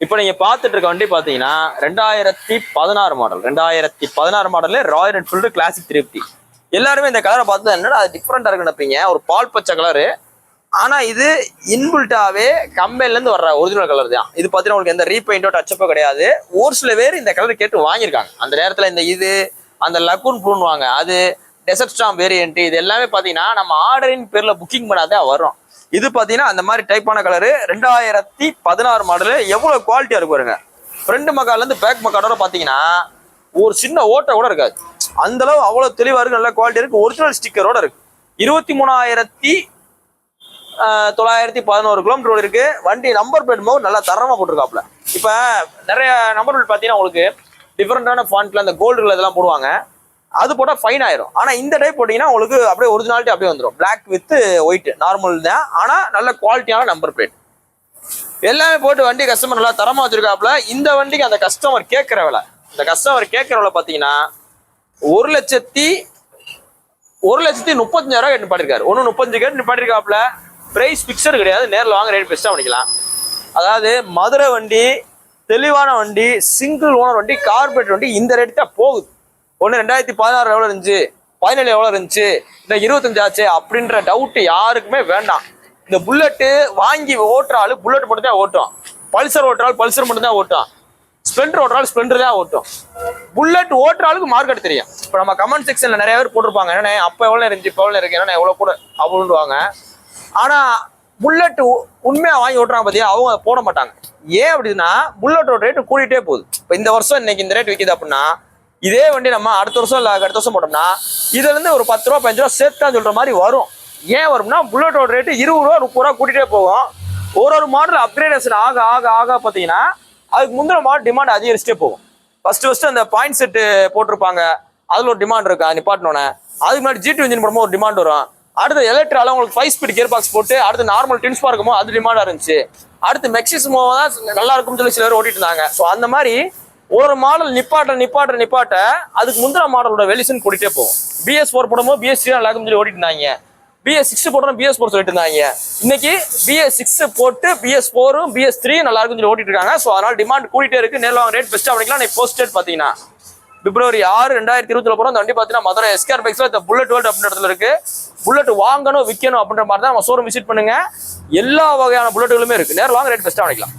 இப்போ நீங்க பார்த்துட்டு இருக்க வண்டி பாத்தீங்கன்னா 2016 மாடல். 2016 மாடல்ல ராயல் என்ஃபீல்டு கிளாசிக் 350. எல்லாருமே இந்த கலரை பார்த்து என்னடா அது டிஃப்ரெண்டா இருக்கு நினைப்பீங்க. ஒரு பால் பச்சை கலரு. ஆனா இது இன்பில்ட்டாவே கம்பெனில இருந்து வர்ற ஒரிஜினல் கலர் தான். இது பாத்தீங்கன்னா உங்களுக்கு எந்த ரீபெயிண்டோ டச்சப்போ கிடையாது. ஒரு சில பேர் இந்த கலர் கேட்டு வாங்கியிருக்காங்க. அந்த நேரத்துல இந்த இது அந்த லக்கூன் ப்ளூன்வாங்க, அது டெசர்ட் ஸ்டாம் வேரியன்ட், இது எல்லாமே பாத்தீங்கன்னா நம்ம ஆர்டரின் பேர்ல புக்கிங் பண்ணாதான் வரும். இது பாத்தீங்கன்னா அந்த மாதிரி டைப்பான கலரு 2016 மாடலு. எவ்வளவு குவாலிட்டியா இருக்கு பாருங்க. ஃப்ரண்ட் மக்கால இருந்து பேக் மக்காடோட பாத்தீங்கன்னா ஒரு சின்ன ஓட்டை கூட இருக்காது. அந்த அளவு அவ்வளவு தெளிவா இருக்கு, நல்ல குவாலிட்டி இருக்கு. ஒரிஜினல் ஸ்டிக்கரோட இருக்கு. 23,911 கிலோமீட்டர் இருக்கு. வண்டி நம்பர் பிளேட் போது நல்லா தரமா போட்டிருக்காப்ல. இப்ப நிறைய நம்பர் பிளேட் பாத்தீங்கன்னா உங்களுக்கு டிஃபரெண்டான ஃபாண்ட்ல அந்த கோல்டு கலர் இதெல்லாம் போடுவாங்க. அது போட்டா ஃபைன் ஆயிரும். ஆனா இந்த டைப் போட்டீங்கன்னா உங்களுக்கு அப்படியே ஒரிஜினாலிட்டி அப்படியே வந்துடும். பிளாக் வித் ஒயிட் நார்மல் தான். ஆனா நல்ல குவாலிட்டியான நம்பர் பிளேட் எல்லாமே போட்டு வண்டி கஸ்டமர் நல்லா தரமா வச்சிருக்காப்ல. இந்த வண்டிக்கு அந்த கஸ்டமர் கேட்கிற விலை, இந்த கஸ்டமர் கேட்கிற விலை பாத்தீங்கன்னா 1,35,000 கேட்டு நிப்பாட்டிருக்காரு. 1,35 கேட்டு நிப்பாட்டிருக்காப்ல. பிரைஸ் பிக்சர் கிடையாது, நேரில் வாங்க ரேட் பெஸ்ட்டாக பண்ணிக்கலாம். அதாவது மதுரை வண்டி, தெளிவான வண்டி, சிங்கிள் ஓனர் வண்டி, கார்பரேட் வண்டி இந்த ரேட்டு தான் போகுது. ஒன்று 2016 எவ்வளோ இருந்துச்சு, 17 எவ்வளோ இருந்துச்சு, இந்த 25 ஆச்சு அப்படின்ற டவுட் யாருக்குமே வேண்டாம். இந்த புல்லட்டு வாங்கி ஓட்டுறாள் புல்லட் மட்டும் தான் ஓட்டும். பல்சர் ஓட்டுறாள் பல்சர் மட்டும் தான் ஓட்டும். ஸ்ப்ளெண்டர் ஓட்டுறாள் ஸ்ப்ளெண்டர் தான் ஓட்டும். புல்லட் ஓட்டுறாளுக்கு மார்க்கெட் தெரியும். இப்போ நம்ம கமெண்ட் செக்ஷன்ல நிறைய பேர் போட்டிருப்பாங்க, என்னன்னா அப்போ எவ்வளோ இருந்துச்சு இப்போ எவ்வளோ இருக்கு, என்னன்னா எவ்வளோ கூட அப்படின்வாங்க. ஆனா புல்லட் உண்மையா வாங்கி ஓட்டுறாங்க பாத்தியா, அவங்க போட மாட்டாங்க. ஏன் அப்படின்னா புல்லட்டோட ரேட்டு கூட்டிகிட்டே போகுது. இப்போ இந்த வருஷம் இன்னைக்கு இந்த ரேட் விற்கிது அப்படின்னா இதே வண்டி நம்ம அடுத்த வருஷம் இல்லை அடுத்த வருஷம் போட்டோம்னா இதுல இருந்து ஒரு 10 ரூபா 5 ரூபா சேர்த்தான் சொல்ற மாதிரி வரும். ஏன் வரும்னா புல்லட்டோட ரேட்டு 20 ரூபா 30 ரூபா கூட்டிகிட்டே போகும். ஒரு மாடல் அப்கிரேடேஷன் ஆக ஆக ஆக பார்த்தீங்கன்னா அதுக்கு முந்தின மாடல் டிமாண்ட் அதிகரிச்சுட்டே போகும். ஃபர்ஸ்ட் அந்த பாயிண்ட் செட்டு போட்டிருப்பாங்க, அதுல ஒரு டிமாண்ட் இருக்கா நிப்பாட்டினோன்னே. அதுக்கு முன்னாடி G2 இன்ஜின் போடும்போது ஒரு டிமாண்ட் வரும். அடுத்து எலக்ட்ரால உங்களுக்கு 5 ஸ்பீட் கியர் பாக்ஸ் போட்டு அடுத்து நார்மல் டின்ஸ்பா இருக்குமோ அது டிமாண்டா இருந்துச்சு. அடுத்து மெக்சிஸ்மோ தான் நல்லா இருக்கும்னு சொல்லி சில பேர் ஓட்டிட்டு இருந்தாங்க. ஸோ அந்த மாதிரி ஒரு மாடல் நிப்பாட்ட அதுக்கு முந்தின மாடலோட வெளிசன் கூட்டிகிட்டே போகும். BS4 போடும்போது BS3 நல்லா இருக்கும்னு சொல்லி ஓட்டிட்டு இருந்தாங்க. BS6 போட்டோம் BS4 சொல்லிட்டு இருந்தாங்க. இன்னைக்கு BS6 போட்டு BS4 BS3 நல்லா இருக்கும்னு சொல்லி ஓட்டிட்டு இருக்காங்க. ஸோ அதனால டிமாண்ட் கூட்டிகிட்டே இருக்கு. நேரில் வாங்க ரேட் பெஸ்ட்டாக பண்ணிக்கலாம். நீ போஸ்ட் டேட் பார்த்தீங்கன்னா February 6, 2020 போகிறோம். அந்த வண்டி பார்த்தீங்கன்னா மதுரை எஸ்கேர் பைக்ஸ்ல இந்த புல்லட் வேர்ல்ட் அப்படின்ற இடத்துல இருக்கு. புல்லட் வாங்கணும் விற்கணும் அப்படின்ற மாதிரி தான் நம்ம ஷோரூம் விசிட் பண்ணுங்க. எல்லா வகையான புல்லட்டுகளுமே இருக்கு. நேரில் வாங்க ரேட் பெஸ்ட்டாக பண்ணிக்கலாம்.